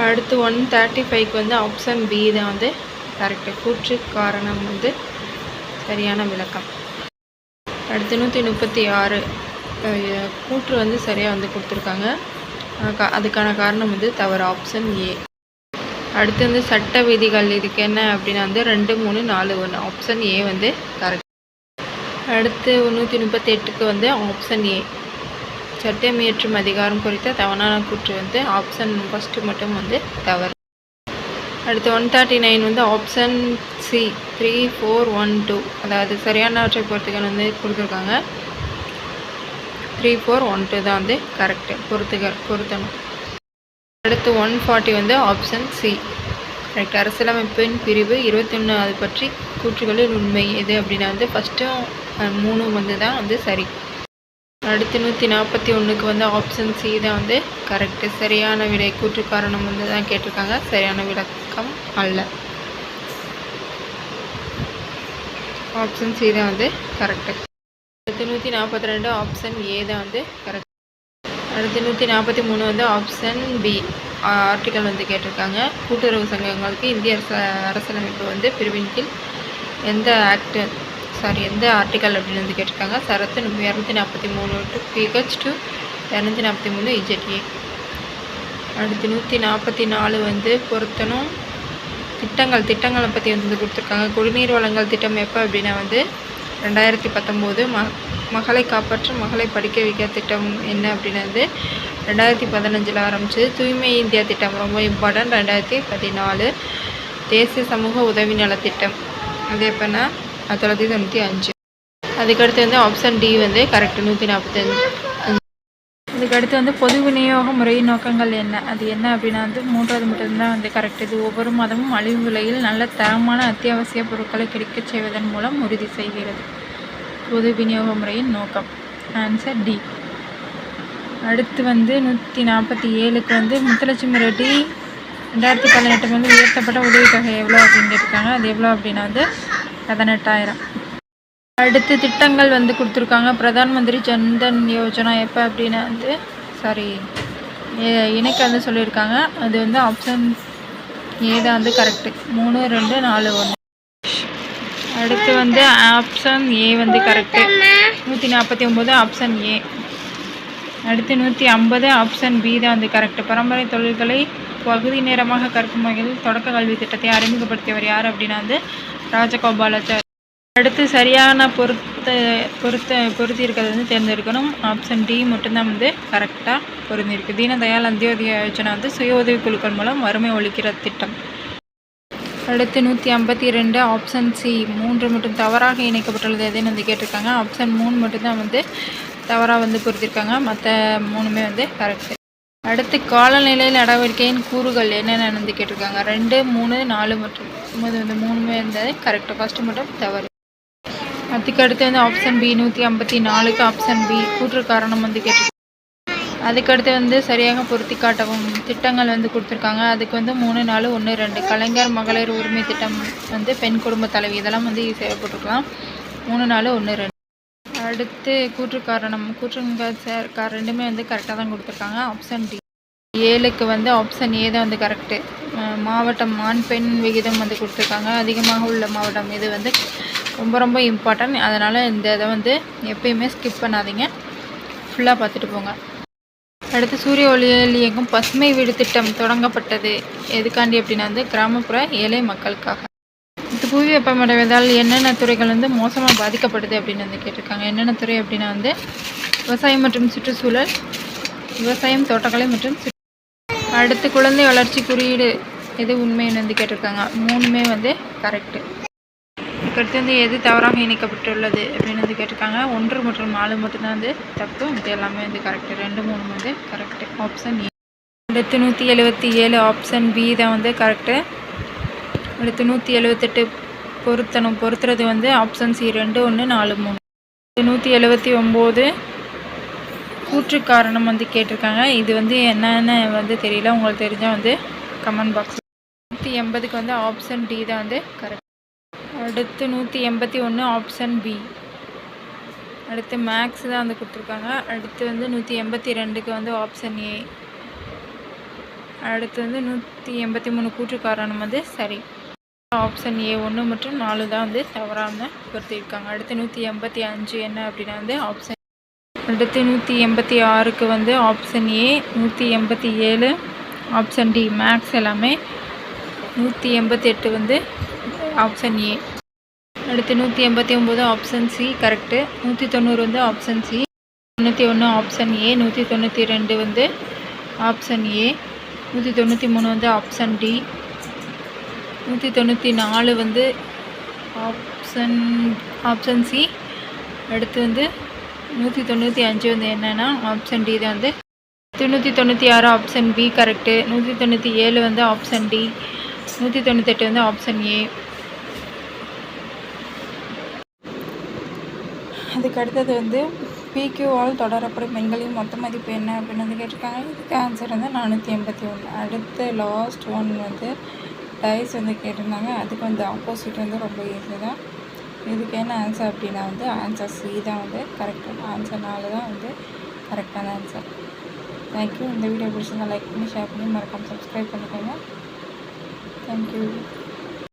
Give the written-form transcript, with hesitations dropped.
அடுத்து 135க்கு வந்து option B தான் வந்து கரெக்டு. கூற்று காரணம் வந்து சரியான விளக்கம். அடுத்து 136 கூற்று வந்து சரியாக வந்து கொடுத்துருக்காங்க. அதுக்கான காரணம் வந்து தவறு, ஆப்ஷன் ஏ. அடுத்து வந்து சட்ட விதிகள், இதுக்கு என்ன அப்படின்னா வந்து 2, 3, 4, 1, ஆப்ஷன் ஏ வந்து கரெக்ட். அடுத்து 138க்கு வந்து ஆப்ஷன் ஏ. சட்டம் இயற்றும் அதிகாரம் குறித்த தவறான கூற்று வந்து ஆப்ஷன் ஃபஸ்ட்டு மட்டும் வந்து தவறு. அடுத்து 139 வந்து ஆப்ஷன் சி 3, 4, 1, 2, அதாவது சரியானவற்றை பொறுத்துக்க வந்து கொடுத்துருக்காங்க. 3, 4, 1, 2 தான் வந்து கரெக்டு, பொருத்தணும். அடுத்து 140 வந்து ஆப்ஷன் சி கரெக்ட். அரசியலமைப்பின் பிரிவு 21 அது பற்றி கூற்றுகளில் உண்மை எது அப்படின்னா வந்து ஃபஸ்ட்டும் 3 வந்து தான் வந்து சரி. அடுத்து 141க்கு வந்து ஆப்ஷன் சி தான் வந்து கரெக்டு. சரியான விடை கூற்று காரணம் வந்து தான் கேட்டிருக்காங்க, சரியான விளக்கம் அல்ல. ஆப்ஷன் சி தான் வந்து கரெக்டு. அடுத்து 142 ஆப்ஷன் ஏ தான் வந்து கரெக்ட். அடுத்து 143 வந்து ஆப்ஷன் பி ஆர்டிக்கல் வந்து கேட்டிருக்காங்க. கூட்டுறவு சங்கங்களுக்கு இந்திய அரசியலமைப்பு வந்து பிரிவின் கீழ் எந்த எந்த ஆர்டிக்கல் அப்படின்னு வந்து கேட்டிருக்காங்க. சரத்து 243 டு PH டு 243 EZA. அடுத்து 144 வந்து பொருத்தணும். திட்டங்களை பற்றி வந்து கொடுத்துருக்காங்க. குடிநீர் வழங்கல் திட்டம் எப்போ அப்படின்னா வந்து 2019. மகளை காப்பாற்ற மகளை படிக்க வைக்க திட்டம் என்ன அப்படின்னா வந்து 2015 ஆரம்பிச்சு. தூய்மை இந்தியா திட்டம் ரொம்ப இம்பார்ட்டன்ட், 2014. தேசிய சமூக உதவி நலத்திட்டம் அது எப்போன்னா 1995. அதுக்கடுத்து வந்து ஆப்ஷன் டி வந்து கரெக்டு, 145. இதுக்கடுத்து வந்து பொது விநியோக முறையின் நோக்கங்கள் என்ன, அது என்ன அப்படின்னா வந்து 3வது மட்டும்தான் வந்து கரெக்ட். இது ஒவ்வொரு மாதமும் மலிவு விலையில் நல்ல தரமான அத்தியாவசிய பொருட்களை கிடைக்கச் செய்வதன் மூலம் உறுதி செய்கிறது. பொது விநியோக முறையின் நோக்கம், ஆன்சர் டி. அடுத்து வந்து 147க்கு வந்து முத்துலட்சுமி ரெட்டி 2018 வந்து உயர்த்தப்பட்ட உதவித்தொகை எவ்வளோ அப்படின்னு கேட்டிருக்காங்க. அது எவ்வளோ அப்படின்னா வந்து 18,000. அடுத்து திட்டங்கள் வந்து கொடுத்துருக்காங்க. பிரதான் மந்திரி ஜன்தன் யோஜனா எப்போ அப்படின்னா வந்து இணைக்க வந்து சொல்லியிருக்காங்க. அது வந்து ஆப்ஷன் ஏ தான் வந்து கரெக்டு, 3, 2, 4, 1. அடுத்து வந்து ஆப்ஷன் ஏ வந்து கரெக்டு, 149 ஆப்ஷன் ஏ. அடுத்து 150 ஆப்ஷன் பி தான் வந்து கரெக்டு. பரம்பரை தொழில்களை பகுதி நேரமாக கற்கும் வகையில் தொடக்க கல்வி திட்டத்தை அறிமுகப்படுத்தியவர் யார் அப்படின்னா வந்து ராஜகோபாலாச்சாரி. அடுத்து சரியான பொருத்தி இருக்கிறது வந்து தேர்ந்தெடுக்கணும். ஆப்ஷன் டி மட்டும்தான் வந்து கரெக்டாக பொருந்திருக்கு. தீனதயாள் அந்தியோதய யோஜனா வந்து சுய உதவி குழுக்கள் மூலம் வறுமை ஒழிக்கிற திட்டம். அடுத்து 152 ஆப்ஷன் சி 3 மட்டும் தவறாக இணைக்கப்பட்டுள்ளது எதுன்னு வந்து கேட்டிருக்காங்க. ஆப்ஷன் 3 மட்டும்தான் வந்து தவறாக வந்து பொருத்திருக்காங்க, மற்ற 3மே வந்து கரெக்டு. அடுத்து காலநிலை நடவடிக்கையின் கூறுகள் என்னென்னு வந்து கேட்டிருக்காங்க. 2, 3, 4 மற்றும் வந்து 3மே வந்து கரெக்டு, ஃபஸ்ட்டு மட்டும் தவறு. அதுக்கடுத்து வந்து ஆப்ஷன் பி 154க்கு ஆப்ஷன் பி கூற்று காரணம் வந்து கேட்டிருக்காங்க. அதுக்கடுத்து வந்து சரியாக பொருத்தி காட்டவும் திட்டங்கள் வந்து கொடுத்துருக்காங்க. அதுக்கு வந்து 3, 4, 1, 2 கலைஞர் மகளிர் உரிமை திட்டம் வந்து பெண் குடும்ப தலைவி, இதெல்லாம் வந்து ஈஸியாக போட்டுருக்கலாம். 3, 4, 1, 2. அடுத்து கூற்று காரணம், ரெண்டுமே வந்து கரெக்டாக தான் கொடுத்துருக்காங்க. Option D. 7க்கு வந்து ஆப்ஷன் ஏ தான் வந்து கரெக்டு. மாவட்டம் ஆண் பெண் விகிதம் வந்து கொடுத்துருக்காங்க. அதிகமாக உள்ள மாவட்டம் இது வந்து ரொம்ப இம்பார்ட்டன்ட், அதனால் இந்த இதை வந்து எப்பயுமே ஸ்கிப் பண்ணாதீங்க, ஃபுல்லாக பார்த்துட்டு போங்க. அடுத்து சூரிய ஒளியில் இயங்கும் பசுமை வீடு திட்டம் தொடங்கப்பட்டது எதுக்காண்டி அப்படின்னா வந்து கிராமப்புற ஏழை மக்களுக்காக. இது புவி வெப்பமடைவதால் என்னென்ன துறைகள் வந்து மோசமாக பாதிக்கப்படுது அப்படின்னு வந்து கேட்டிருக்காங்க. என்னென்ன துறை அப்படின்னா வந்து விவசாயம் மற்றும் சுற்றுச்சூழல், விவசாயம், தோட்டக்கலை மற்றும் அடுத்து குழந்தை வளர்ச்சி குறியீடு எது உண்மைன்னு வந்து கேட்டிருக்காங்க. 3மே வந்து கரெக்டு. இதுக்கடுத்து வந்து எது தவறாக இணைக்கப்பட்டுள்ளது அப்படின்னு வந்து கேட்டிருக்காங்க. 1 மற்றும் 4 மட்டும்தான் வந்து தப்பு, இது எல்லாமே வந்து கரெக்டு. 2, 3 வந்து கரெக்டு, ஆப்ஷன் ஏ. அடுத்து 177 ஆப்ஷன் பி தான் வந்து கரெக்டு. அடுத்து 178 பொருத்துறது வந்து ஆப்ஷன் சி 2, 1, 4, 3. 179 கூற்று காரணம் வந்து கேட்டிருக்காங்க. இது வந்து என்னென்னு வந்து தெரியல, உங்களுக்கு தெரிஞ்சால் வந்து கமெண்ட் பாக்ஸ். 180க்கு வந்து ஆப்ஷன் டி தான் வந்து கரெக்ட். அடுத்து 181 ஆப்ஷன் பி. அடுத்து மேக்ஸ் தான் வந்து கொடுத்துருக்காங்க. அடுத்து வந்து 182க்கு வந்து ஆப்ஷன் ஏ. அடுத்து வந்து 183 கூற்று காரணம் வந்து சரி. ஆப்ஷன் ஏ 1 மற்றும் 4 தான் வந்து தவறான பொறுத்திருக்காங்க. அடுத்து 185 என்ன அப்படின்னா வந்து ஆப்ஷன். அடுத்து 186க்கு வந்து ஆப்ஷன் ஏ, 187 ஆப்ஷன் டி. மேக்ஸ் எல்லாமே 188 வந்து ஆப்ஷன் ஏ. அடுத்து 189 ஆப்ஷன் சி கரெக்டு. 190 வந்து ஆப்ஷன் சி. 91 option A. 192 வந்து ஆப்ஷன் ஏ. 193 வந்து ஆப்ஷன் டி. 194 வந்து ஆப்ஷன் சி. அடுத்து வந்து 195 வந்து என்னென்னா ஆப்ஷன் டி தான் வந்து. 196 ஆப்ஷன் பி கரெக்டு. 197 வந்து ஆப்ஷன் டி. 198 வந்து ஆப்ஷன் ஏ. அதுக்கு அடுத்தது வந்து பிக்யூவால் தொடரப்படும் எண்களின் மொத்த மதிப்பு என்ன அப்படின்னு வந்து கேட்டிருக்காங்க. இதுக்கு ஆன்சர் வந்து 481. அடுத்து லாஸ்ட் ஒன் வந்து டைஸ் வந்து கேட்டிருந்தாங்க. அதுக்கு வந்து ஆப்போசிட் வந்து ரொம்ப ஈஸி தான். இதுக்கு என்ன ஆன்சர் அப்படின்னா வந்து ஆன்சர் சி தான் வந்து கரெக்டான ஆன்சர். 4 தான் வந்து கரெக்டான ஆன்சர். தேங்க்யூ. இந்த வீடியோ பிடிச்சிருந்தா லைக் பண்ணி ஷேர் பண்ணி மறக்காமல் சப்ஸ்கிரைப் பண்ணிக்கோங்க. தேங்க்யூ.